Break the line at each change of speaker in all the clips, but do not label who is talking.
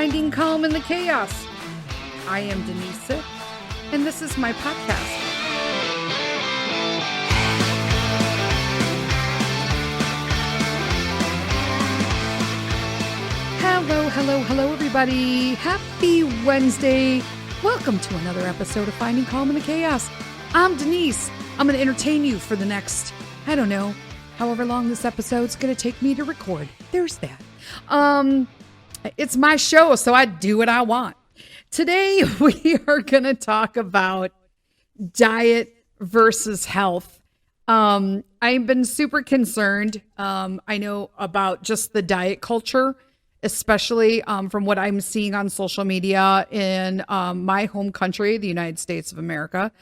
Finding Calm in the Chaos. I am Denise Sith, and this is my podcast. Hello, everybody. Happy Wednesday. Welcome to another episode of Finding Calm in the Chaos. I'm Denise. I'm going to entertain you for the next, however long this episode's going to take me to record. There's that. It's my show, so I do what I want. Today, we are going to talk about diet versus health. I've been super concerned. I know about just the diet culture, especially from what I'm seeing on social media in my home country, the United States of America.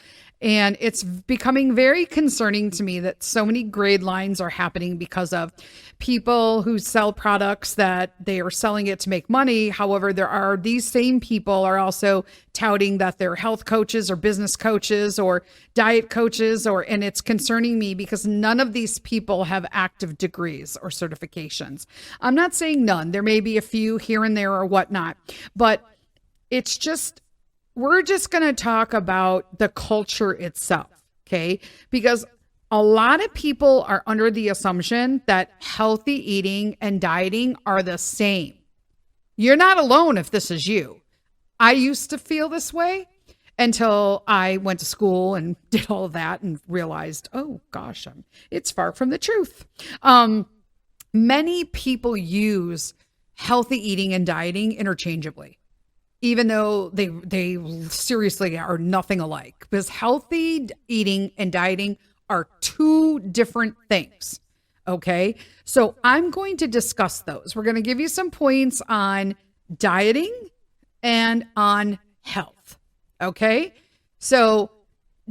And it's becoming very concerning to me that so many grade lines are happening because of people who sell products that they are selling it to make money. However, these same people are also touting that they're health coaches or business coaches or diet coaches, and it's concerning me because none of these people have active degrees or certifications. I'm not saying none. There may be a few here and there or whatnot, but we're just going to talk about the culture itself, okay? Because a lot of people are under the assumption that healthy eating and dieting are the same. You're not alone if this is you. I used to feel this way until I went to school and did all of that and realized, oh gosh, it's far from the truth. Many people use healthy eating and dieting interchangeably, even though they seriously are nothing alike, because healthy eating and dieting are two different things. Okay. So I'm going to discuss those. We're going to give you some points on dieting and on health. Okay. So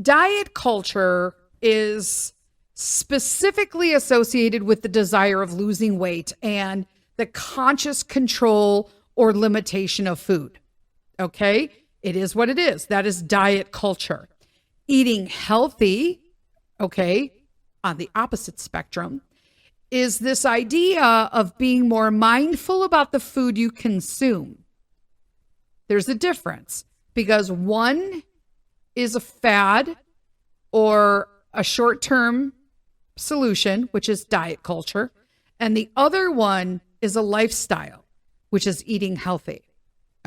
diet culture is specifically associated with the desire of losing weight and the conscious control or limitation of food. Okay. It is what it is. That is diet culture. Eating healthy, okay, on the opposite spectrum, is this idea of being more mindful about the food you consume. There's a difference because one is a fad or a short-term solution, which is diet culture, and the other one is a lifestyle, which is eating healthy.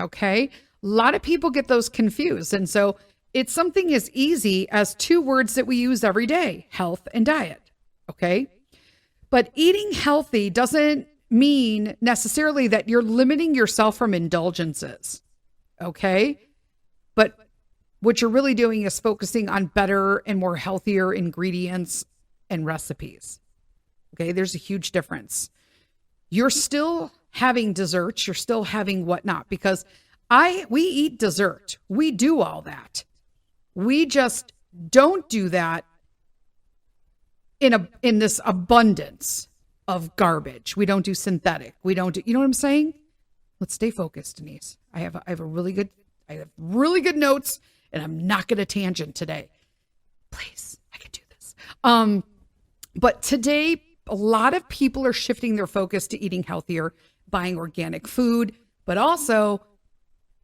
Okay? A lot of people get those confused. And so it's something as easy as two words that we use every day, health and diet. Okay. But eating healthy doesn't mean necessarily that you're limiting yourself from indulgences. Okay. But what you're really doing is focusing on better and more healthier ingredients and recipes. Okay. There's a huge difference. You're still having desserts. You're still having whatnot because we eat dessert. We do all that. We just don't do that in this abundance of garbage. We don't do synthetic. We don't do, you know what I'm saying? Let's stay focused, Denise. I have really good notes, and I'm not going to tangent today. Please, I can do this. But today, a lot of people are shifting their focus to eating healthier, buying organic food, but also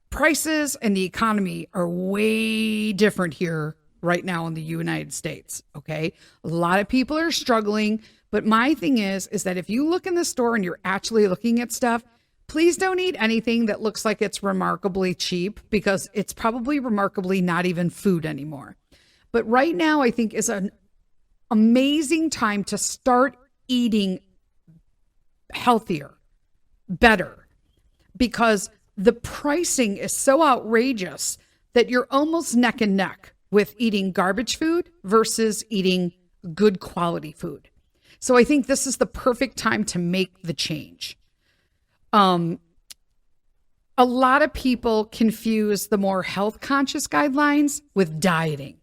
prices and the economy are way different here right now in the United States. Okay. A lot of people are struggling, but my thing is that if you look in the store and you're actually looking at stuff, please don't eat anything that looks like it's remarkably cheap because it's probably remarkably not even food anymore. But right now I think is an amazing time to start eating healthier, better, because the pricing is so outrageous that you're almost neck and neck with eating garbage food versus eating good quality food. So I think this is the perfect time to make the change. A lot of people confuse the more health conscious guidelines with dieting.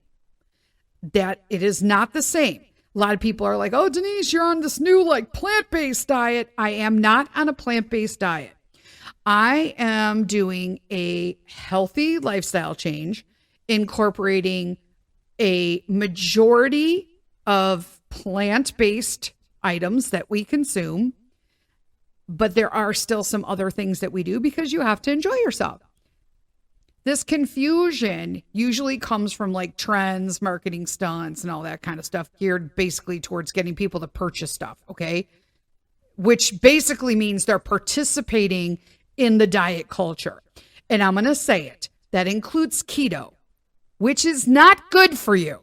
That it is not the same. A lot of people are like, oh, Denise, you're on this new plant-based diet. I am not on a plant-based diet. I am doing a healthy lifestyle change, incorporating a majority of plant-based items that we consume, but there are still some other things that we do because you have to enjoy yourself. This confusion usually comes from like trends, marketing stunts, and all that kind of stuff geared basically towards getting people to purchase stuff, okay? Which basically means they're participating in the diet culture. And I'm going to say it, that includes keto, which is not good for you.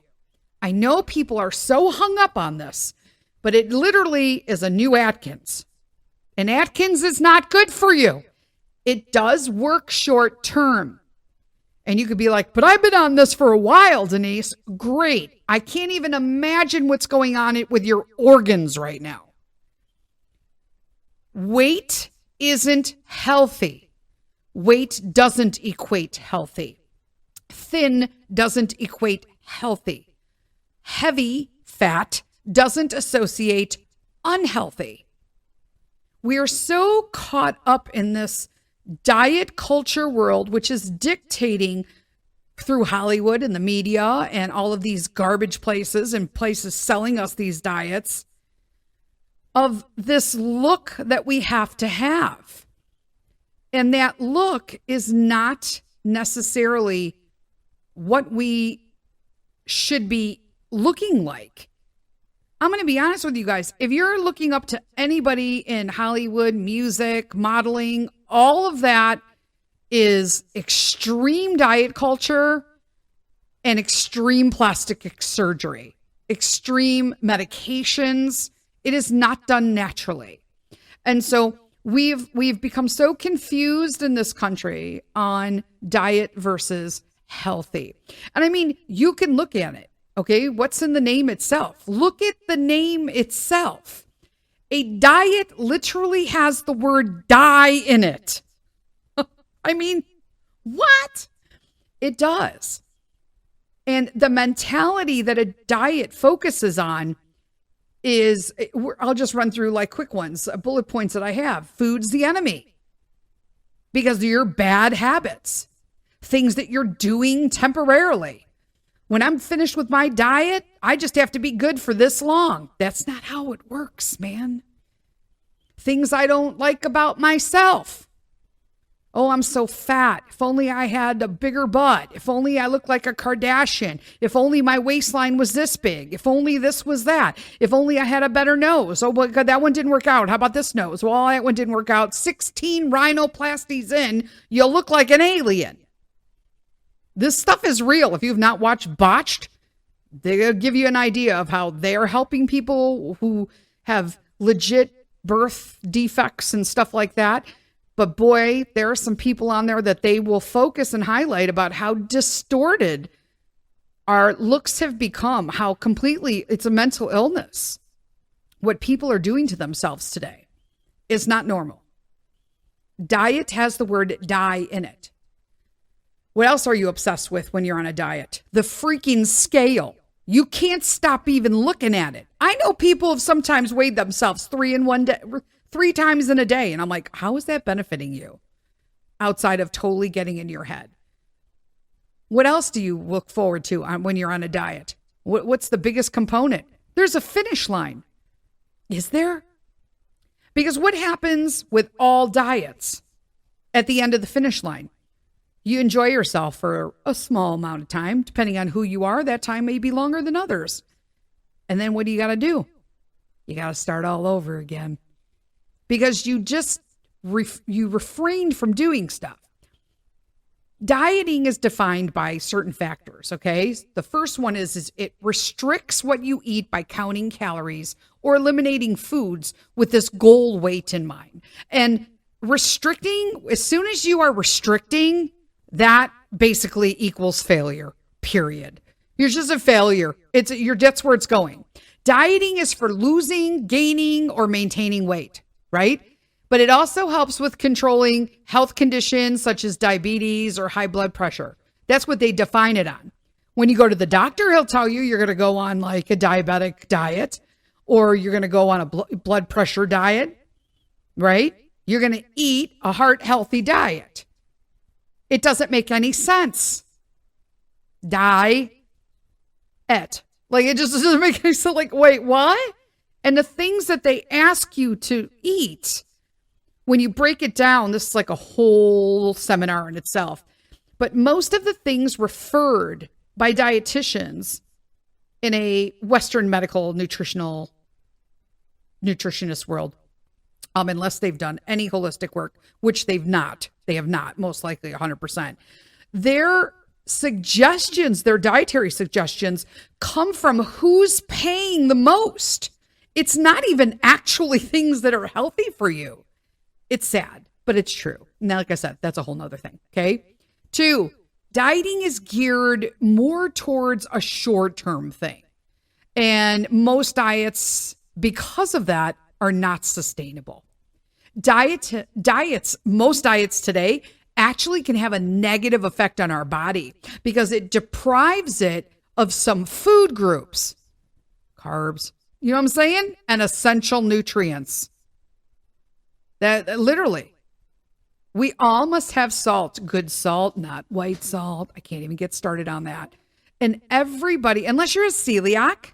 I know people are so hung up on this, but it literally is a new Atkins. And Atkins is not good for you. It does work short term. And you could be like, but I've been on this for a while, Denise. Great. I can't even imagine what's going on with your organs right now. Weight isn't healthy. Weight doesn't equate healthy. Thin doesn't equate healthy. Heavy fat doesn't associate unhealthy. We are so caught up in this diet culture world, which is dictating through Hollywood and the media and all of these garbage places and places selling us these diets, of this look that we have to have. And that look is not necessarily what we should be looking like. I'm going to be honest with you guys. If you're looking up to anybody in Hollywood, music, modeling, all of that is extreme diet culture and extreme plastic surgery, extreme medications. It is not done naturally. And so we've become so confused in this country on diet versus healthy. And I mean, you can look at it. Okay, what's in the name itself? Look at the name itself. A diet literally has the word die in it. I mean, what? It does. And the mentality that a diet focuses on is, I'll just run through like quick ones, bullet points that I have. Food's the enemy because of your bad habits, things that you're doing temporarily. When I'm finished with my diet, I just have to be good for this long. That's not how it works, man. Things I don't like about myself. Oh, I'm so fat. If only I had a bigger butt. If only I looked like a Kardashian. If only my waistline was this big. If only this was that. If only I had a better nose. Oh, but that one didn't work out. How about this nose? Well, that one didn't work out. 16 rhinoplasties in, you'll look like an alien. This stuff is real. If you've not watched Botched, they'll give you an idea of how they're helping people who have legit birth defects and stuff like that. But boy, there are some people on there that they will focus and highlight about how distorted our looks have become, how completely it's a mental illness. What people are doing to themselves today is not normal. Diet has the word die in it. What else are you obsessed with when you're on a diet? The freaking scale. You can't stop even looking at it. I know people have sometimes weighed themselves 3 times in a day. And I'm like, how is that benefiting you? Outside of totally getting in your head. What else do you look forward to when you're on a diet? What's the biggest component? There's a finish line. Is there? Because what happens with all diets at the end of the finish line? You enjoy yourself for a small amount of time. Depending on who you are, that time may be longer than others. And then what do you got to do? You got to start all over again. Because you just you refrained from doing stuff. Dieting is defined by certain factors, okay? The first one is it restricts what you eat by counting calories or eliminating foods with this goal weight in mind. And restricting, as soon as you are restricting, that basically equals failure, period. You're just a failure. That's where it's going. Dieting is for losing, gaining, or maintaining weight, right? But it also helps with controlling health conditions such as diabetes or high blood pressure. That's what they define it on. When you go to the doctor, he'll tell you you're going to go on like a diabetic diet, or you're going to go on a blood pressure diet, right? You're going to eat a heart healthy diet. It doesn't make any sense. Diet. Like, it just doesn't make any sense. Like, wait, what? And the things that they ask you to eat when you break it down, this is like a whole seminar in itself. But most of the things referred by dietitians in a Western medical nutritionist world, unless they've done any holistic work, which they have not, most likely 100%. Their suggestions, their dietary suggestions, come from who's paying the most. It's not even actually things that are healthy for you. It's sad, but it's true. Now, like I said, that's a whole nother thing. Okay. 2, dieting is geared more towards a short-term thing. And most diets, because of that, are not sustainable. Most diets today actually can have a negative effect on our body because it deprives it of some food groups, carbs, you know what I'm saying? And essential nutrients. That literally, we all must have salt, good salt, not white salt. I can't even get started on that. And everybody, unless you're a celiac,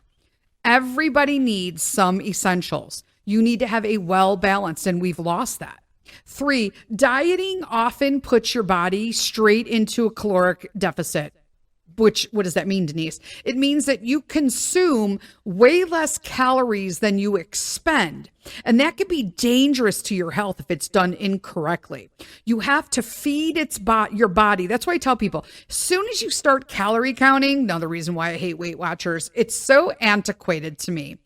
everybody needs some essentials. You need to have a well-balanced, and we've lost that. 3, dieting often puts your body straight into a caloric deficit. What does that mean, Denise? It means that you consume way less calories than you expend. And that could be dangerous to your health if it's done incorrectly. You have to feed your body. That's why I tell people, as soon as you start calorie counting, another reason why I hate Weight Watchers, it's so antiquated to me.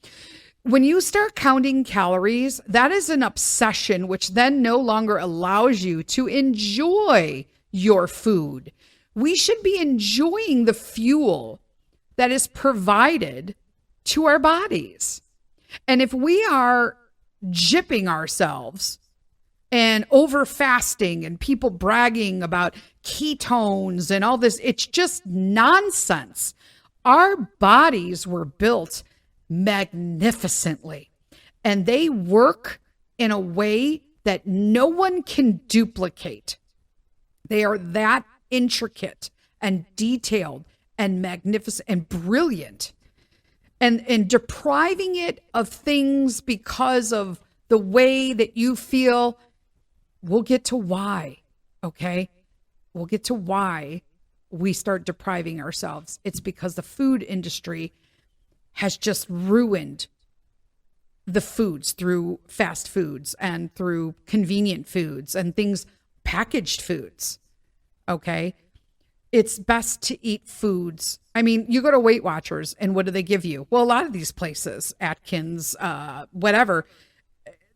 When you start counting calories, that is an obsession, which then no longer allows you to enjoy your food. We should be enjoying the fuel that is provided to our bodies. And if we are gypping ourselves and over fasting and people bragging about ketones and all this, it's just nonsense. Our bodies were built magnificently, and they work in a way that no one can duplicate. They are that intricate and detailed and magnificent and brilliant, and depriving it of things because of the way that you feel. We'll get to why. Okay. We'll get to why we start depriving ourselves. It's because the food industry has just ruined the foods through fast foods and through convenient foods and things, packaged foods. Okay. It's best to eat foods. I mean, you go to Weight Watchers and what do they give you? Well, a lot of these places, Atkins, whatever,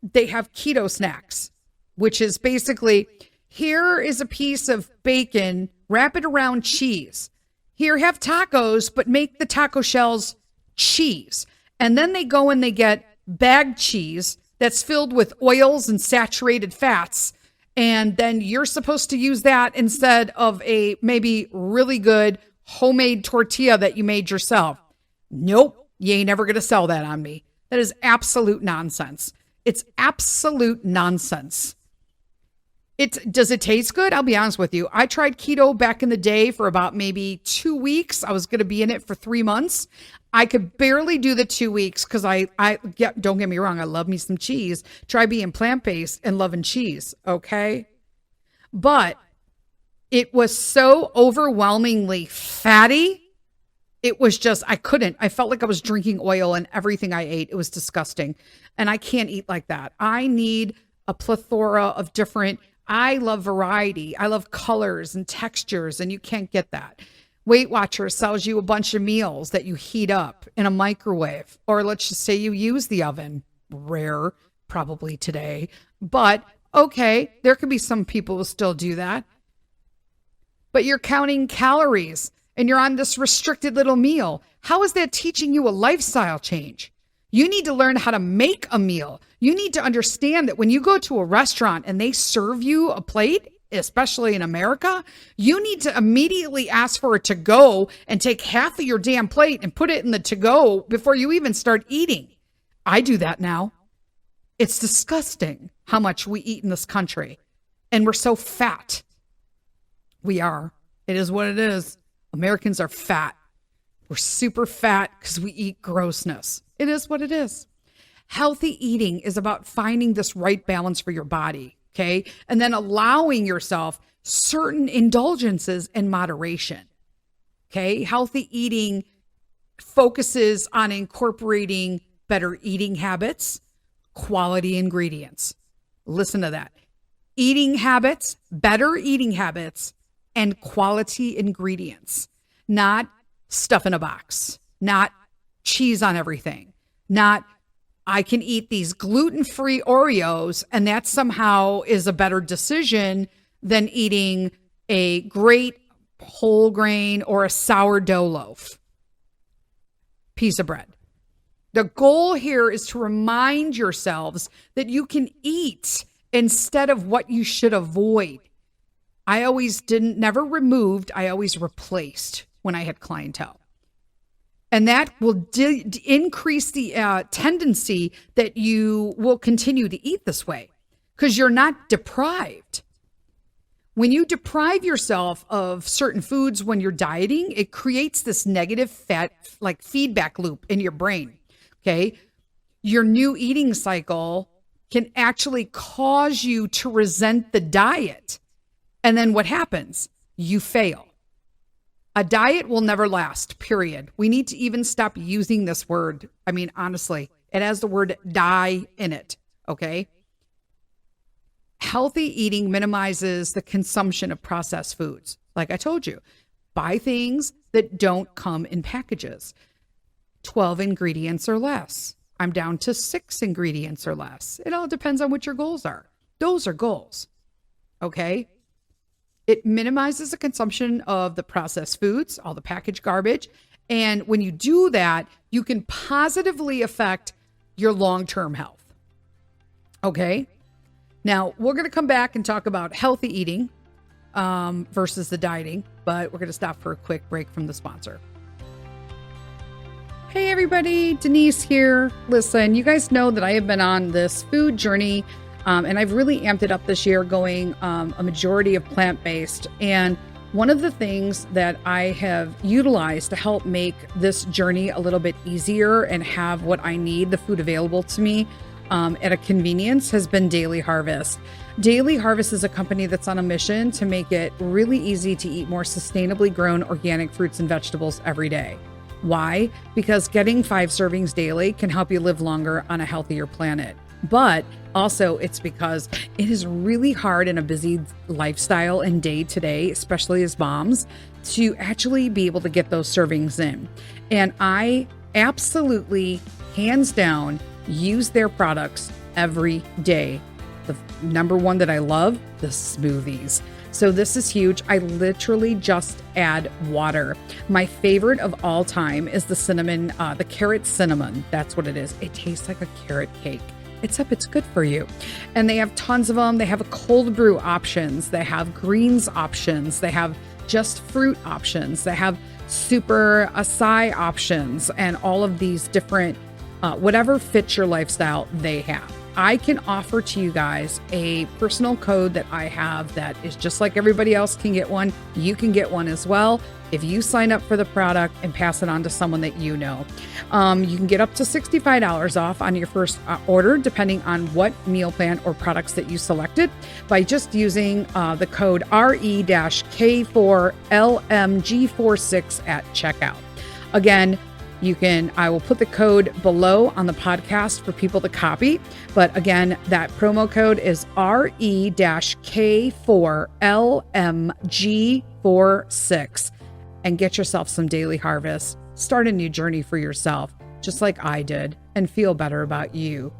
they have keto snacks, which is basically, here is a piece of bacon, wrap it around cheese. Here, have tacos, but make the taco shells cheese. And then they go and they get bagged cheese that's filled with oils and saturated fats. And then you're supposed to use that instead of a maybe really good homemade tortilla that you made yourself. Nope, you ain't never going to sell that on me. That is absolute nonsense. It's absolute nonsense. Does it taste good? I'll be honest with you. I tried keto back in the day for about maybe 2 weeks. I was going to be in it for 3 months. I could barely do the 2 weeks because don't get me wrong, I love me some cheese. Try being plant-based and loving cheese, okay? But it was so overwhelmingly fatty. It was just, I couldn't. I felt like I was drinking oil in everything I ate. It was disgusting. And I can't eat like that. I need a plethora of different, I love variety. I love colors and textures, and you can't get that. Weight Watchers sells you a bunch of meals that you heat up in a microwave, or let's just say you use the oven. Rare, probably today, but okay, there could be some people who still do that. But you're counting calories and you're on this restricted little meal. How is that teaching you a lifestyle change? You need to learn how to make a meal. You need to understand that when you go to a restaurant and they serve you a plate, especially in America, you need to immediately ask for a to-go and take half of your damn plate and put it in the to-go before you even start eating. I do that now. It's disgusting how much we eat in this country. And we're so fat. We are. It is what it is. Americans are fat. We're super fat because we eat grossness. It is what it is. Healthy eating is about finding this right balance for your body. Okay. And then allowing yourself certain indulgences in moderation. Okay. Healthy eating focuses on incorporating better eating habits, quality ingredients. Listen to that. Eating habits, better eating habits, and quality ingredients, not stuff in a box, not cheese on everything, not I can eat these gluten-free Oreos and that somehow is a better decision than eating a great whole grain or a sourdough loaf piece of bread. The goal here is to remind yourselves that you can eat instead of what you should avoid. I always never removed, I always replaced when I had clientele. And that will increase the tendency that you will continue to eat this way because you're not deprived. When you deprive yourself of certain foods when you're dieting, it creates this negative feedback loop in your brain. Okay. Your new eating cycle can actually cause you to resent the diet. And then what happens? You fail. A diet will never last, period. We need to even stop using this word. I mean, honestly, it has the word die in it, okay? Healthy eating minimizes the consumption of processed foods. Like I told you, buy things that don't come in packages. 12 ingredients or less. I'm down to 6 ingredients or less. It all depends on what your goals are. Those are goals, okay? It minimizes the consumption of the processed foods, all the packaged garbage. And when you do that, you can positively affect your long-term health. Okay. Now we're going to come back and talk about healthy eating versus the dieting, but we're going to stop for a quick break from the sponsor. Hey everybody, Denise here. Listen, you guys know that I have been on this food journey and I've really amped it up this year going a majority of plant-based. And one of the things that I have utilized to help make this journey a little bit easier and have what I need, the food available to me at a convenience, has been Daily Harvest. Daily Harvest is a company that's on a mission to make it really easy to eat more sustainably grown organic fruits and vegetables every day. Why? Because getting 5 servings daily can help you live longer on a healthier planet. But also it's because it is really hard in a busy lifestyle and day to day, especially as moms, to actually be able to get those servings in. And I absolutely, hands down, use their products every day. The number one that I love, the smoothies. So this is huge. I literally just add water. My favorite of all time is the cinnamon, the carrot cinnamon. That's what it is. It tastes like a carrot cake. Except it's good for you. And they have tons of them. They have cold brew options. They have greens options. They have just fruit options. They have super acai options and all of these different, whatever fits your lifestyle, they have. I can offer to you guys a personal code that I have that is just like everybody else can get one. You can get one as well if you sign up for the product and pass it on to someone that you know. You can get up to $65 off on your first order, depending on what meal plan or products that you selected, by just using the code RE-K4LMG46 at checkout. Again, I will put the code below on the podcast for people to copy. But again, that promo code is RE-K4LMG46 and get yourself some Daily Harvest. Start a new journey for yourself, just like I did, and feel better about you.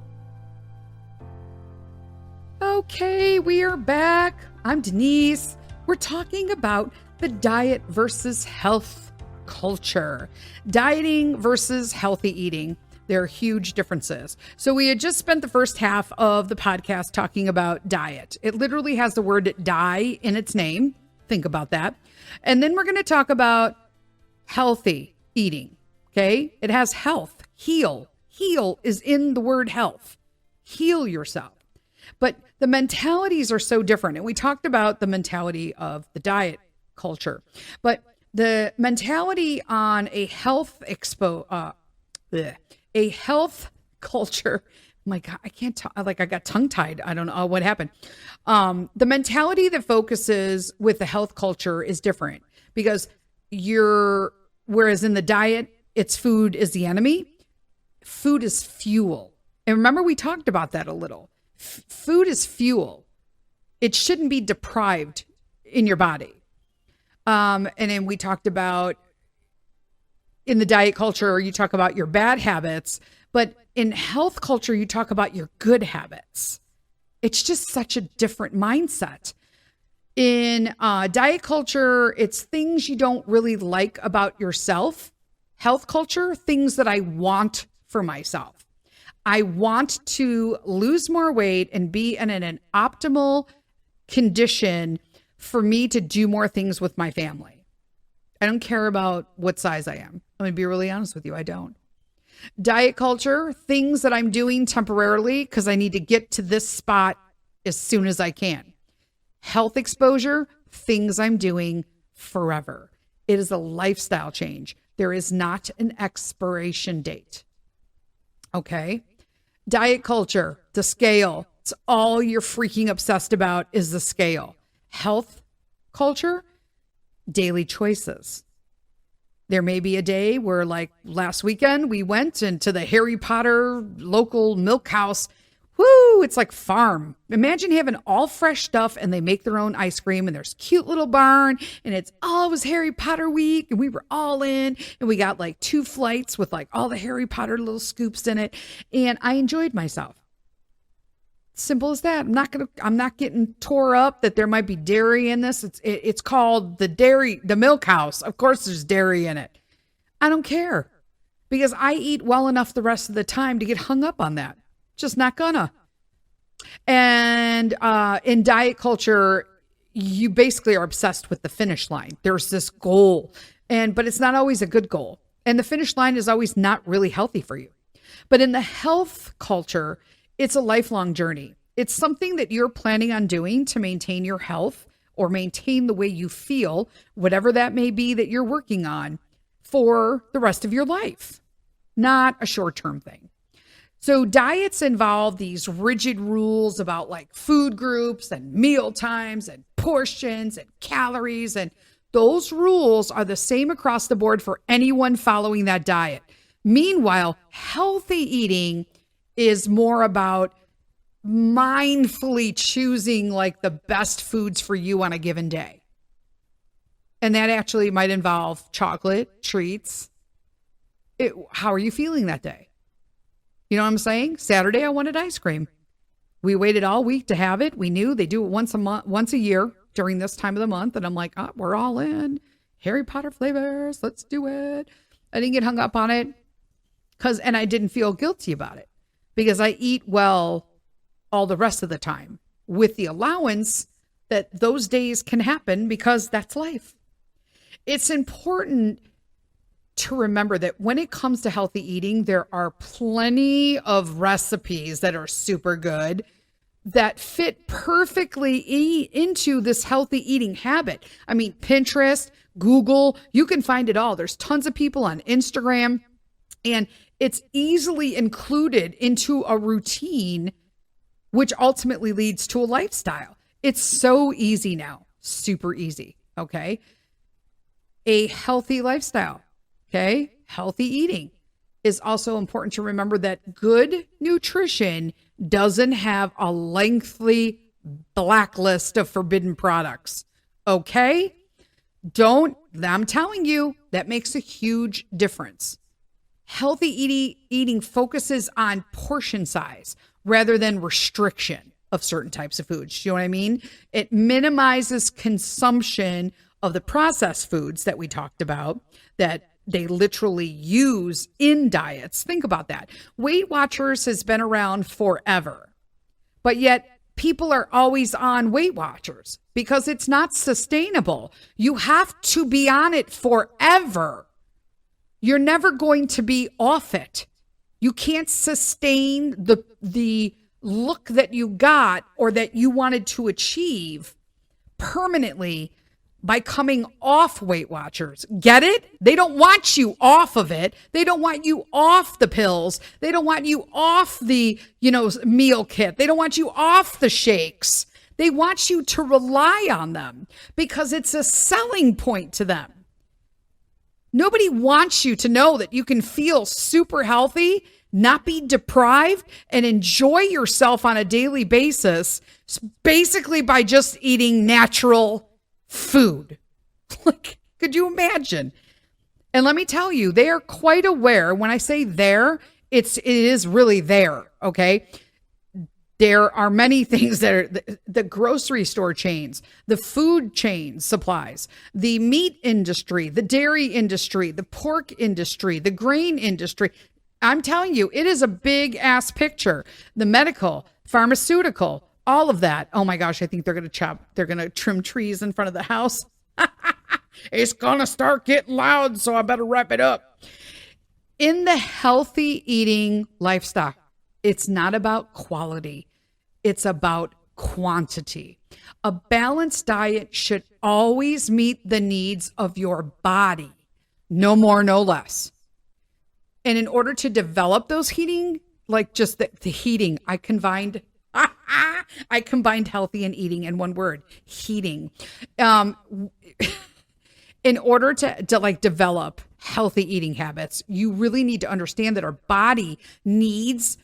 Okay, we are back. I'm Denise. We're talking about the diet versus health culture. Dieting versus healthy eating. There are huge differences. So we had just spent the first half of the podcast talking about diet. It literally has the word die in its name. Think about that. And then we're going to talk about healthy eating. Okay. It has health, heal. Heal is in the word health. Heal yourself. But the mentalities are so different. And we talked about the mentality of the diet culture, but the mentality on a health culture my God, I can't talk. Like I got tongue tied. I don't know what happened. The mentality that focuses with the health culture is different because whereas in the diet, it's food is the enemy. Food is fuel. And remember, we talked about that a little. Food is fuel. It shouldn't be deprived in your body. And then we talked about in the diet culture, you talk about your bad habits, but in health culture, you talk about your good habits. It's just such a different mindset. In diet culture, it's things you don't really like about yourself. Health culture, things that I want for myself. I want to lose more weight and be in an optimal condition for me to do more things with my family. I don't care about what size I am. I'm going to be really honest with you. I don't. Diet culture, things that I'm doing temporarily because I need to get to this spot as soon as I can. Health exposure, things I'm doing forever. It is a lifestyle change. There is not an expiration date. Okay. Diet culture, the scale. It's all you're freaking obsessed about is the scale. Health culture, daily choices. There may be a day where, like last weekend, we went into the Harry Potter local milk house. Woo, it's like farm. Imagine having all fresh stuff and they make their own ice cream and there's cute little barn and it was Harry Potter week and we were all in and we got like 2 flights with like all the Harry Potter little scoops in it. And I enjoyed myself. Simple as that. I'm not getting tore up that there might be dairy in this. It's called the milk house. Of course there's dairy in it. I don't care because I eat well enough the rest of the time to get hung up on that. Just not gonna. And in diet culture, you basically are obsessed with the finish line. There's this goal, but it's not always a good goal. And the finish line is always not really healthy for you. But in the health culture, it's a lifelong journey. It's something that you're planning on doing to maintain your health or maintain the way you feel, whatever that may be that you're working on for the rest of your life, not a short-term thing. So diets involve these rigid rules about like food groups and meal times and portions and calories. And those rules are the same across the board for anyone following that diet. Meanwhile, healthy eating is more about mindfully choosing like the best foods for you on a given day. And that actually might involve chocolate, treats. How are you feeling that day? You know what I'm saying? Saturday, I wanted ice cream. We waited all week to have it. We knew they do it once a year during this time of the month. And I'm like, we're all in. Harry Potter flavors. Let's do it. I didn't get hung up on it and I didn't feel guilty about it because I eat well all the rest of the time with the allowance that those days can happen because that's life. It's important to remember that when it comes to healthy eating, there are plenty of recipes that are super good that fit perfectly into this healthy eating habit. I mean, Pinterest, Google, you can find it all. There's tons of people on Instagram, and it's easily included into a routine, which ultimately leads to a lifestyle. It's so easy now, super easy, okay? A healthy lifestyle. Okay, healthy eating is also important to remember that good nutrition doesn't have a lengthy blacklist of forbidden products. Okay, I'm telling you, that makes a huge difference. Healthy eating focuses on portion size rather than restriction of certain types of foods. You know what I mean? It minimizes consumption of the processed foods that we talked about that they literally use in diets. Think about that. Weight Watchers has been around forever, but yet people are always on Weight Watchers because it's not sustainable. You have to be on it forever. You're never going to be off it. You can't sustain the look that you got or that you wanted to achieve permanently by coming off Weight Watchers. Get it? They don't want you off of it. They don't want you off the pills. They don't want you off the, meal kit. They don't want you off the shakes. They want you to rely on them because it's a selling point to them. Nobody wants you to know that you can feel super healthy, not be deprived, and enjoy yourself on a daily basis, basically by just eating natural food. Like, could you imagine? And let me tell you, they are quite aware. When I say there, it is really there. Okay. There are many things that are the grocery store chains, the food chain supplies, the meat industry, the dairy industry, the pork industry, the grain industry. I'm telling you, it is a big ass picture. The medical, pharmaceutical, all of that. Oh my gosh, I think they're going to trim trees in front of the house. It's going to start getting loud, so I better wrap it up. In the healthy eating lifestyle, it's not about quality. It's about quantity. A balanced diet should always meet the needs of your body. No more, no less. And in order to develop those heating, like just the heating, I combined healthy and eating in one word, heating. In order to like develop healthy eating habits, you really need to understand that our body needs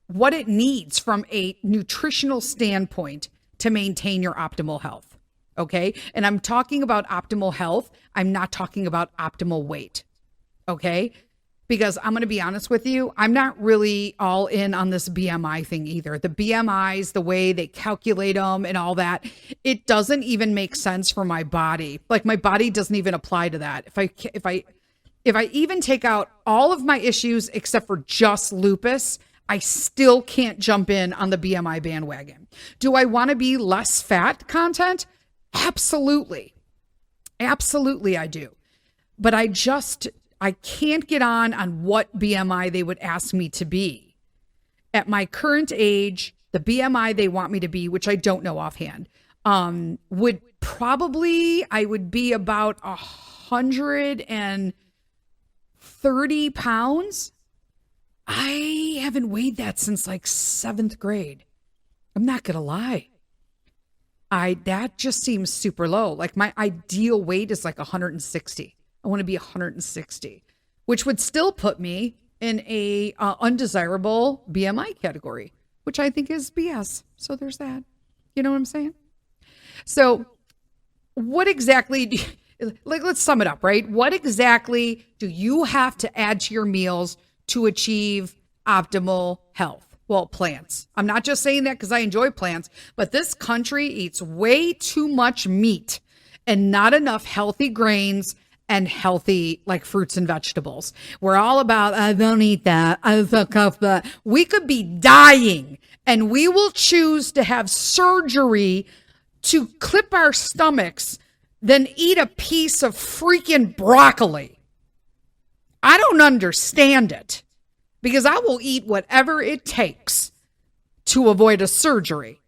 what it needs from a nutritional standpoint to maintain your optimal health. Okay. And I'm talking about optimal health. I'm not talking about optimal weight. Okay. Because I'm going to be honest with you, I'm not really all in on this BMI thing either. The BMIs, the way they calculate them and all that, it doesn't even make sense for my body. Like my body doesn't even apply to that. If I even take out all of my issues except for just lupus, I still can't jump in on the BMI bandwagon. Do I want to be less fat content? Absolutely. Absolutely I do. But I can't get on what BMI they would ask me to be. At my current age, the BMI they want me to be, which I don't know offhand, I would be about 130 pounds. I haven't weighed that since like 7th grade. I'm not going to lie. That just seems super low. Like my ideal weight is like 160. I want to be 160, which would still put me in a undesirable BMI category, which I think is BS. So there's that. You know what I'm saying? So what exactly, let's sum it up, right? What exactly do you have to add to your meals to achieve optimal health? Well, plants. I'm not just saying that because I enjoy plants, but this country eats way too much meat and not enough healthy grains and healthy like fruits and vegetables. We're all about, I don't eat that. I fuck off that. We could be dying and we will choose to have surgery to clip our stomachs than eat a piece of freaking broccoli. I don't understand it because I will eat whatever it takes to avoid a surgery.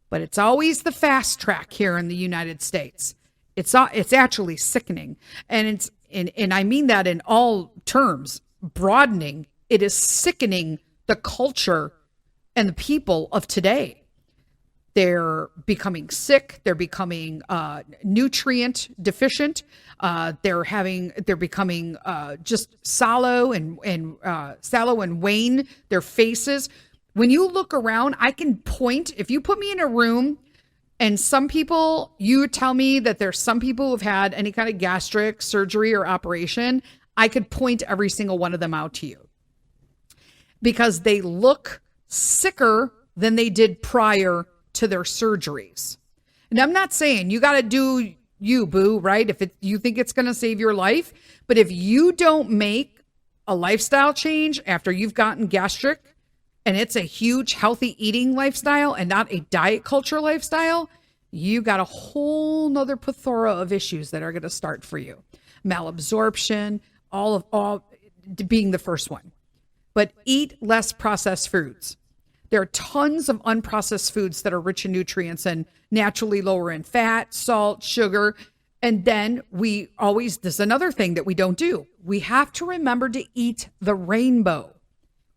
But it's always the fast track here in the United States. It's actually sickening. And I mean that in all terms, broadening. It is sickening the culture and the people of today. They're becoming sick. They're becoming nutrient deficient. They're becoming just sallow and wan their faces. When you look around, I can point. If you put me in a room, and some people, you tell me that there's some people who've had any kind of gastric surgery or operation, I could point every single one of them out to you because they look sicker than they did prior to their surgeries. And I'm not saying you got to do you, boo, right? If you think it's going to save your life, but if you don't make a lifestyle change after you've gotten gastric, and it's a huge healthy eating lifestyle and not a diet culture lifestyle, you got a whole nother plethora of issues that are going to start for you. Malabsorption, all being the first one. But eat less processed foods. There are tons of unprocessed foods that are rich in nutrients and naturally lower in fat, salt, sugar. And then this is another thing that we don't do. We have to remember to eat the rainbow.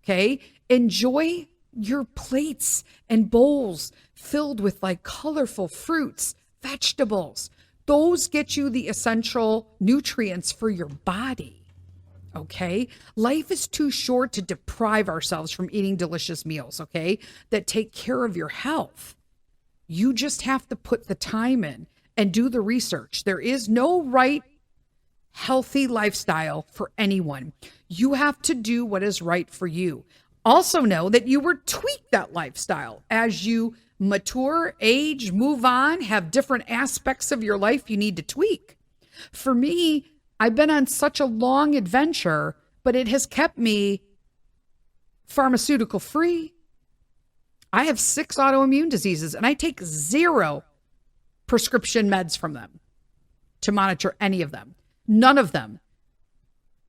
Okay. Enjoy your plates and bowls filled with like colorful fruits, vegetables. Those get you the essential nutrients for your body. Okay. Life is too short to deprive ourselves from eating delicious meals. Okay. That take care of your health. You just have to put the time in and do the research. There is no right healthy lifestyle for anyone. You have to do what is right for you. Also know that you will tweak that lifestyle as you mature, age, move on, have different aspects of your life you need to tweak. For me, I've been on such a long adventure, but it has kept me pharmaceutical free. I have 6 autoimmune diseases and I take 0 prescription meds from them to monitor any of them. None of them.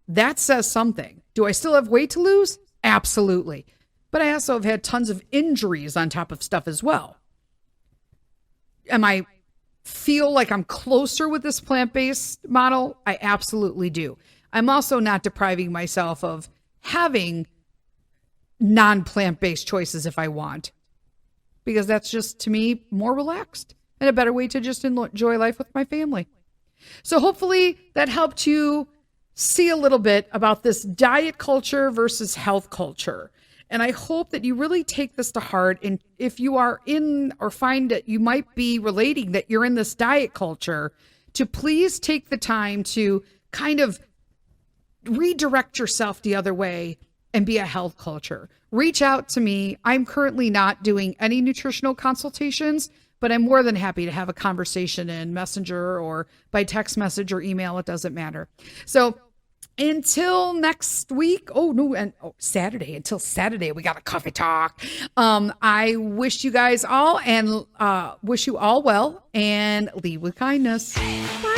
That says something. Do I still have weight to lose? Absolutely. But I also have had tons of injuries on top of stuff as well. Am I feel like I'm closer with this plant-based model? I absolutely do. I'm also not depriving myself of having non-plant-based choices if I want, because that's just, to me, more relaxed and a better way to just enjoy life with my family. So hopefully that helped you see a little bit about this diet culture versus health culture. And I hope that you really take this to heart. And if you are in or find that you might be relating that you're in this diet culture, to please take the time to kind of redirect yourself the other way and be a health culture. Reach out to me. I'm currently not doing any nutritional consultations, but I'm more than happy to have a conversation in Messenger or by text message or email. It doesn't matter. So until next week, Saturday, until Saturday, we got a coffee talk. I wish you guys all and wish you all well and lead with kindness. Bye.